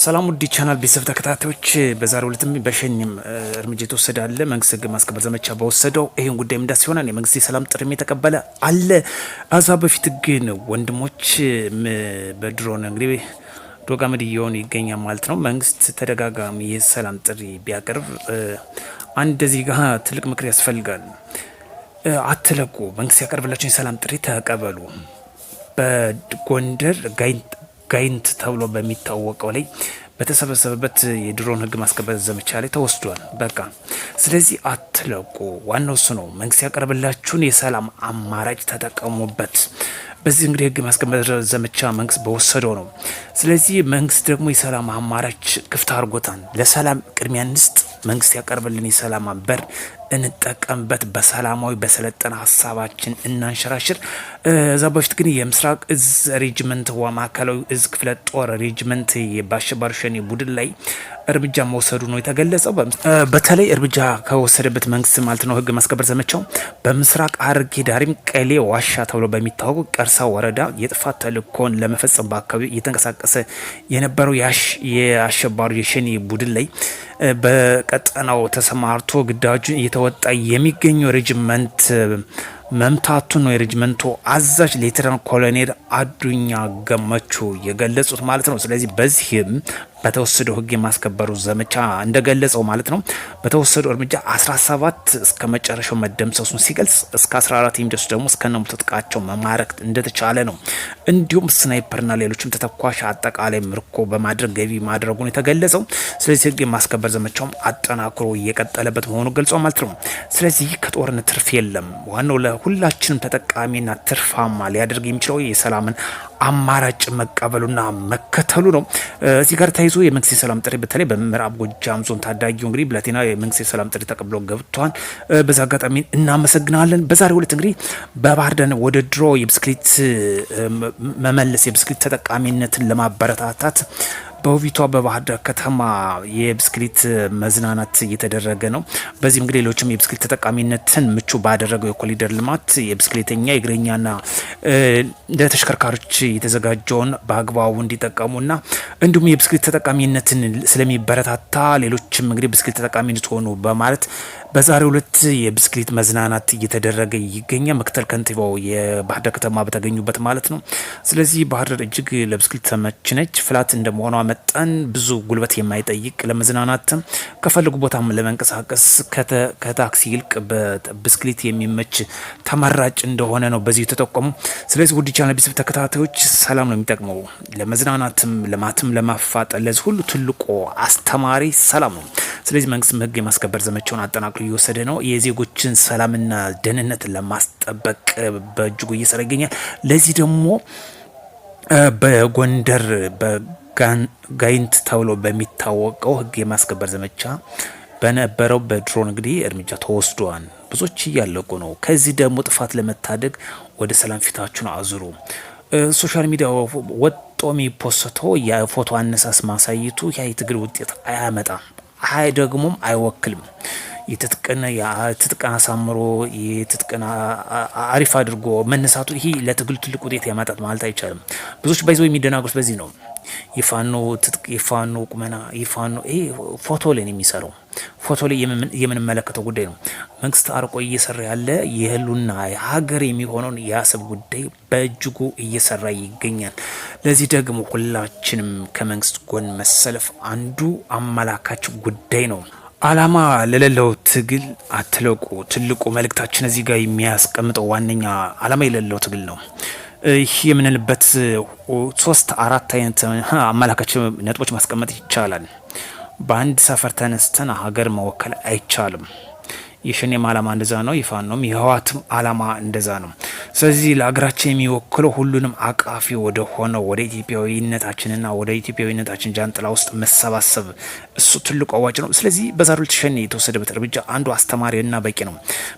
ሰላም ውድ ቻናል ቤተሰብ ተከታታዮች በዛሬው ዕለትም በሸኒም እርምጃ የተወሰደ አለ። መንግስት ህግ ማስከበር ዘመቻ በወሰደው ይሄን ጉዳይ እንዳስ ይሆናል የመንግስት የሰላም ጥሪ የተቀበለ አለ። አዛ በፊት ግን ወንድሞች በድሮን እንግዲህ ዶጋመድ እየሆኑ ይገኛል ማለት ነው። መንግስት ተደጋጋሚ የሰላም ጥሪ ቢያቀርብ አንድ እዚህ ጋር ትልቅ ምክር ያስፈልጋል። አትለቁ፣ መንግስት ያቀርብላችሁ የሰላም ጥሪ ተቀበሉ። በጎንደር ጋይንት ተብሎ በሚታወቀው ላይ በተሰበሰበበት የድሮን ህግ ማስከበር ዘመቻ ላይ ተወስዷል። በቃ ስለዚህ አትለቁ፣ ዋናው እሱ ነው። መንግስት ያቀርብላችሁን የሰላም አማራጭ ተጠቀሙበት። በዚህ እንግዲህ ህግ ማስከበር ዘመቻ መንግስት በወሰደው ነው። ስለዚህ መንግስት ደግሞ የሰላም አማራጭ ክፍት አድርጎታል። ለሰላም ቅድሚያ እንስጥ። መንግስት ያቀርብልን የሰላም በር እንጠቀምበት። በሰላማዊ በሰለጠነ ሀሳባችን እናንሸራሽር። እዛ በፊት ግን የምስራቅ እዝ ሬጅመንት ማዕከላዊ እዝ ክፍለ ጦር ሬጅመንት በአሸባሪ ሸኔ ቡድን ላይ እርምጃ መውሰዱ ነው የተገለጸው። በተለይ እርምጃ ከወሰደበት መንግስት ማለት ነው ህግ ማስከበር ዘመቻው በምስራቅ ሐረርጌ ዳሪም ቀሌ ዋሻ ተብሎ በሚታወቅ ቀርሳ ወረዳ የጥፋት ተልእኮን ለመፈጸም በአካባቢ እየተንቀሳቀሰ የነበረው የአሸባሪ የሸኔ ቡድን ላይ በቀጠናው ተሰማርቶ ግዳጁን እየተወጣ የሚገኘው ሬጅመንት መምታቱን ነው የሬጅመንቱ አዛዥ ሌተናንት ኮሎኔል አዱኛ ገመቹ የገለጹት ማለት ነው። ስለዚህ በዚህም በተወሰደው ህግ የማስከበሩ ዘመቻ እንደገለጸው ማለት ነው በተወሰደው እርምጃ 17 እስከ መጨረሻው መደምሰሱን ሲገልጽ እስከ 14 የሚደርሱ ደግሞ እስከነሙ ትጥቃቸው መማረክ እንደተቻለ ነው። እንዲሁም ስናይፐርና ሌሎችም ተተኳሽ አጠቃላይ ምርኮ በማድረግ ገቢ ማድረጉን የተገለጸው። ስለዚህ ህግ የማስከበር ዘመቻውም አጠናክሮ እየቀጠለበት መሆኑ ገልጿል ማለት ነው። ስለዚህ ከጦርነት ትርፍ የለም። ዋናው ለሁላችንም ተጠቃሚና ትርፋማ ሊያደርግ የሚችለው የሰላምን አማራጭ መቀበሉና መከተሉ ነው። እዚህ ጋር ተይዞ የመንግስት የሰላም ጥሪ በተለይ በምዕራብ ጎጃም ዞን ታዳጊው እንግዲህ ብላቴና የመንግስት የሰላም ጥሪ ተቀብሎ ገብቷል። በዛ አጋጣሚ እናመሰግናለን። በዛሬው ዕለት እንግዲህ በባህር ዳር ወደ ድሮ የብስክሌት መመለስ የብስክሌት ተጠቃሚነትን ለማበረታታት በውቢቷ በባህር ዳር ከተማ የብስክሌት መዝናናት እየተደረገ ነው። በዚህም እንግዲህ ሌሎችም የብስክሌት ተጠቃሚነትን ምቹ ባደረገው የኮሪደር ልማት የብስክሌተኛ የእግረኛና ለተሽከርካሪዎች የተዘጋጀውን በአግባቡ እንዲጠቀሙና እንዲሁም የብስክሌት ተጠቃሚነትን ስለሚበረታታ ሌሎችም እንግዲህ ብስክሌት ተጠቃሚ እንድትሆኑ በማለት በዛሬው ዕለት የብስክሌት መዝናናት እየተደረገ ይገኛል። ምክትል ከንቲባው የባህር ዳር ከተማ በተገኙበት ማለት ነው። ስለዚህ ባህር ዳር እጅግ ለብስክሌት ተመች ነች። ፍላት እንደመሆኗ መጠን ብዙ ጉልበት የማይጠይቅ ለመዝናናት ከፈልጉ ቦታም ለመንቀሳቀስ ከታክሲ ይልቅ በብስክሌት የሚመች ተመራጭ እንደሆነ ነው በዚህ የተጠቆሙ። ስለዚህ ውድ ቻናል ቤተሰብ ተከታታዮች ሰላም ነው የሚጠቅመው ለመዝናናትም ለማትም ለማፋጠን ለዚህ ሁሉ ትልቁ አስተማሪ ሰላም ነው። ስለዚህ መንግስት ህግ የማስከበር ዘመቻውን አጠናክሮ እየወሰደ ነው። የዜጎችን ሰላምና ደህንነት ለማስጠበቅ በእጅጉ እየሰራ ይገኛል። ለዚህ ደግሞ በጎንደር በጋይንት ተብሎ በሚታወቀው ህግ የማስከበር ዘመቻ በነበረው በድሮን እንግዲህ እርምጃ ተወስዷል። ብዙዎች እያለቁ ነው። ከዚህ ደግሞ ጥፋት ለመታደግ ወደ ሰላም ፊታችሁን አዙሩ። ሶሻል ሚዲያ ወጦ የሚፖስተው የፎቶ አነሳስ ማሳየቱ ያ የትግል ውጤት አያመጣም፣ ደግሞም አይወክልም። የትጥቅን አሳምሮ የትጥቅን አሪፍ አድርጎ መነሳቱ ይሄ ለትግል ትልቅ ውጤት ያመጣል ማለት አይቻልም። ብዙዎች ባይዘው የሚደናገሩት በዚህ ነው። የፋኖ ትጥቅ የፋኖ ቁመና የፋኖ ይሄ ፎቶ ላይ ነው የሚሰራው። ፎቶ ላይ የምንመለከተው ጉዳይ ነው። መንግስት አርቆ እየሰራ ያለ የህሉና ሀገር የሚሆነውን የአሰብ ጉዳይ በእጅጉ እየሰራ ይገኛል። ለዚህ ደግሞ ሁላችንም ከመንግስት ጎን መሰለፍ አንዱ አመላካች ጉዳይ ነው። አላማ ለሌለው ትግል አትለቁ። ትልቁ መልእክታችን እዚህ ጋር የሚያስቀምጠው ዋነኛ አላማ የሌለው ትግል ነው። ይህ የምንልበት 3-4 አይነት አመላካች ነጥቦች ማስቀመጥ ይቻላል። በአንድ ሰፈር ተነስተን ሀገር መወከል አይቻልም። የሸኔም አላማ እንደዛ ነው። የፋኖም የህወሓትም አላማ እንደዛ ነው። ስለዚህ ለሀገራችን የሚወክለው ሁሉንም አቃፊ ወደ ሆነው ወደ ኢትዮጵያዊነታችንና ወደ ኢትዮጵያዊነታችን ጃንጥላ ውስጥ መሰባሰብ እሱ ትልቁ አዋጭ ነው። ስለዚህ በዛሬው ሸኔ የተወሰደበት እርምጃ አንዱ አስተማሪና በቂ ነው።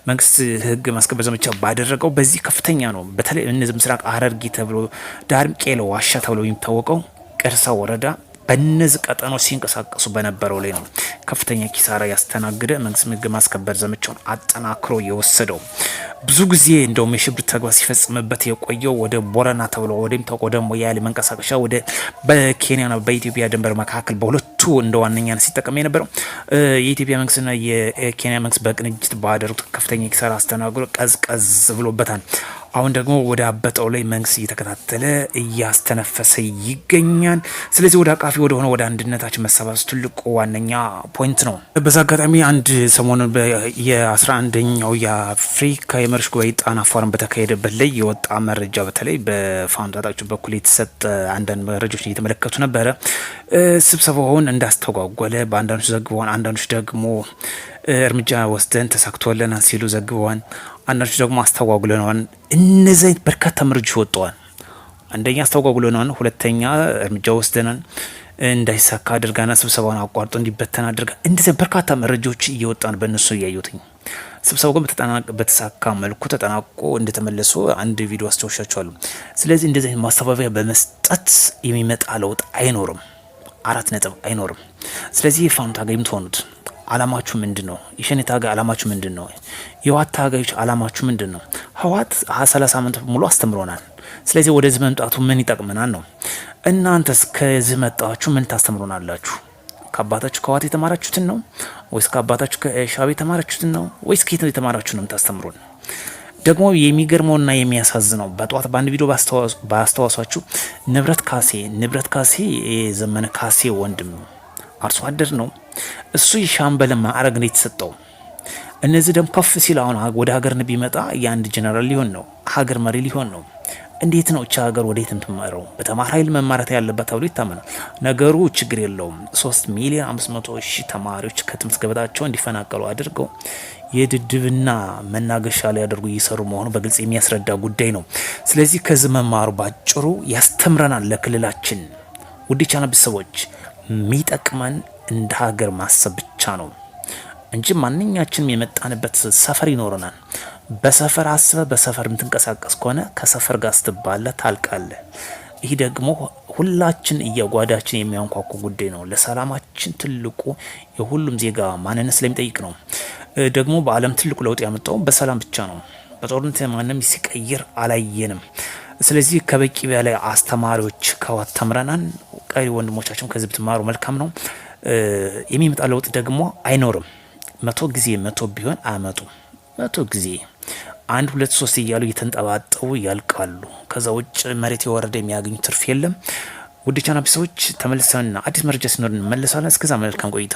መንግስት ህግ ማስከበር ዘመቻ ባደረገው በዚህ ከፍተኛ ነው። በተለይ እነዚህ ምስራቅ ሐረርጌ ተብሎ ዳርም ቄሎ ዋሻ ተብሎ የሚታወቀው ቀርሳ ወረዳ በነዚህ ቀጠኖች ሲንቀሳቀሱ በነበረው ላይ ነው ከፍተኛ ኪሳራ ያስተናገደ መንግስት ሕግ ማስከበር ዘመቻውን አጠናክሮ የወሰደው። ብዙ ጊዜ እንደውም የሽብር ተግባር ሲፈጽምበት የቆየው ወደ ቦረና ተብሎ ወደሚታወቀው ወደ ሞያሌ መንቀሳቀሻ ወደ በኬንያና በኢትዮጵያ ድንበር መካከል በሁለቱ እንደ ዋነኛ ሲጠቀም የነበረው የኢትዮጵያ መንግስትና የኬንያ መንግስት በቅንጅት ባደረጉት ከፍተኛ ኪሳራ አስተናግዶ ቀዝቀዝ ብሎበታል። አሁን ደግሞ ወደ አበጠው ላይ መንግስት እየተከታተለ እያስተነፈሰ ይገኛል። ስለዚህ ወደ አቃፊ ወደ ሆነ ወደ አንድነታችን መሰባሰብ ትልቁ ዋነኛ ፖይንት ነው። በዛ አጋጣሚ አንድ ሰሞኑን የ11ኛው የአፍሪካ የመሪዎች ጉባኤ ጣና ፎረም በተካሄደበት ላይ የወጣ መረጃ በተለይ በፋኖ ታጣቂዎች በኩል የተሰጠ አንዳንድ መረጃዎች እየተመለከቱ ነበረ። ስብሰባውን እንዳስተጓጎለ በአንዳንዶች ዘግበዋል። አንዳንዶች ደግሞ እርምጃ ወስደን ተሳክቶልናል ሲሉ ዘግበዋል። አንዳንዶች ደግሞ አስተጓጉለናል። እነዚህ በርካታ መረጃዎች ወጥተዋል። አንደኛ አስተጓጉለናል፣ ሁለተኛ እርምጃ ወስደናል፣ እንዳይሳካ አድርጋና ስብሰባውን አቋርጦ እንዲበተን አድርጋ እንደዚህ በርካታ መረጃዎች እየወጣን በእነሱ እያዩትኝ ስብሰባው ግን በተሳካ መልኩ ተጠናቆ እንደተመለሱ አንድ ቪዲዮ አስታውሻቸዋለሁ። ስለዚህ እንደዚህ ማስተባበያ በመስጠት የሚመጣ ለውጥ አይኖርም፣ 4 ነጥብ አይኖርም። ስለዚህ የፋኖ ታጋይ የምትሆኑት አላማችሁ ምንድን ነው? የሸኔ ታጋይ አላማችሁ ምንድን ነው? የህወሓት ታጋዮች አላማችሁ ምንድን ነው? ህወሓት 30 ዓመት ሙሉ አስተምሮናል። ስለዚህ ወደዚህ መምጣቱ ምን ይጠቅመናል ነው። እናንተስ ከዚህ መጣችሁ ምን ታስተምሮናላችሁ? ከአባታችሁ ከህወሓት የተማራችሁትን ነው ወይስ ከአባታችሁ ከሻዕቢያ የተማራችሁትን ነው ወይስ ከየት የተማራችሁ ነው የምታስተምሩን? ደግሞ የሚገርመውና የሚያሳዝነው በጠዋት በአንድ ቪዲዮ ባስተዋሷችሁ ንብረት ካሴ የዘመነ ካሴ ወንድም አርሶ አደር ነው። እሱ የሻምበል ማዕረግ ነው የተሰጠው። እነዚህ ደግሞ ከፍ ሲል አሁን ወደ ሀገር ቢመጣ የአንድ ጀነራል ሊሆን ነው፣ ሀገር መሪ ሊሆን ነው። እንዴት ነው እቻ ሀገር ወዴት እንትማረው? በተማር ኃይል መማራት ያለበት ተብሎ ይታመናል። ነገሩ ችግር የለውም። 3,500,000 ተማሪዎች ከትምህርት ገበታቸው እንዲፈናቀሉ አድርገው የድድብና መናገሻ ላይ ያደርጉ እየሰሩ መሆኑ በግልጽ የሚያስረዳ ጉዳይ ነው። ስለዚህ ከዚህ መማሩ ባጭሩ ያስተምረናል ለክልላችን። ውድ ቻናል ቤተሰቦች የሚጠቅመን እንደ ሀገር ማሰብ ብቻ ነው እንጂ ማንኛችንም የመጣንበት ሰፈር ይኖረናል። በሰፈር አስበ በሰፈር የምትንቀሳቀስ ከሆነ ከሰፈር ጋር ስትባለ ታልቃለ። ይህ ደግሞ ሁላችን እያጓዳችን የሚያንኳኩ ጉዳይ ነው። ለሰላማችን ትልቁ የሁሉም ዜጋ ማንነት ስለሚጠይቅ ነው። ደግሞ በዓለም ትልቁ ለውጥ ያመጣው በሰላም ብቻ ነው። በጦርነት ማንም ሲቀይር አላየንም። ስለዚህ ከበቂ በላይ አስተማሪዎች ከህወሓት ተምረናል። ቀሪ ወንድሞቻችን ከዚህ ብትማሩ መልካም ነው። የሚመጣ ለውጥ ደግሞ አይኖርም። 100 ጊዜ 100 ቢሆን አያመጡም። 100 ጊዜ 1 2 3 እያሉ እየተንጠባጠቡ ያልቃሉ። ከዛ ውጭ መሬት የወረደ የሚያገኙ ትርፍ የለም። ውድ ቻናል ቤተሰቦች ተመልሰንና አዲስ መረጃ ሲኖር እንመለሳለን። እስከዛ መልካም ቆይታ